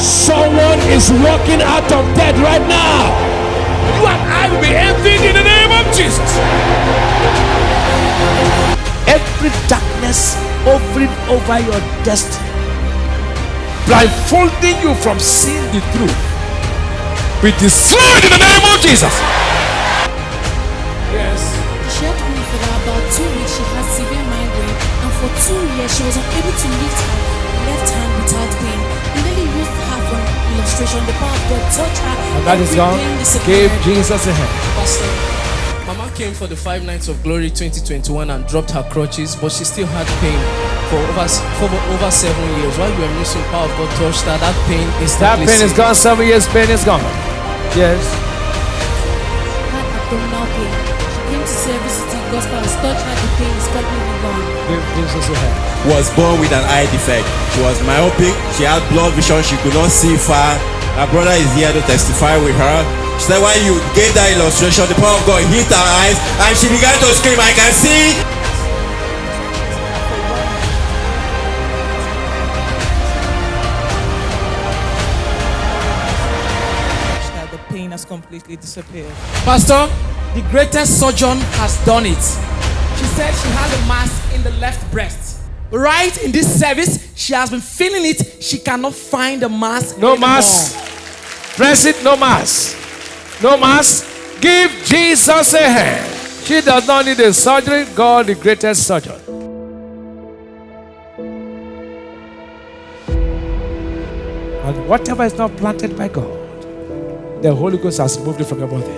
Someone is walking out of death right now. You and I will be emptied in the name of Jesus. Every darkness hovering over your destiny, blindfolding you from seeing the truth, be destroyed in the name of Jesus. Yes. She had me for about 2 weeks. She had severe migraine, and for 2 years she was unable to lift her left hand without pain. And then he used her for an illustration. The power of God touched her. And that is gone. Give Jesus a hand. Pastor, Mama came for the 5 Nights of Glory 2021 and dropped her crutches, but she still had pain for over 7 years. While you were missing, power of God touched her. That pain is That pain is gone. 7 years pain is gone. Yes. Had abdominal pain. She came to service to the gospel and touched her. The pain is completely gone. Give Jesus a hand. Was born with an eye defect. She was myopic. She had blood vision. She could not see far. Her brother is here to testify with her. She said, when you gave that illustration, the power of God hit her eyes and she began to scream, I can see. The pain has completely disappeared. Pastor, the greatest surgeon has done it. She said she has a mass in the left breast. Right in this service, she has been feeling it. She cannot find the mass. No anymore. mass. Press it, no mass. No mass. Give Jesus a hand. She does not need a surgery. God, the greatest surgeon. And whatever is not planted by God, the Holy Ghost has moved it from your body.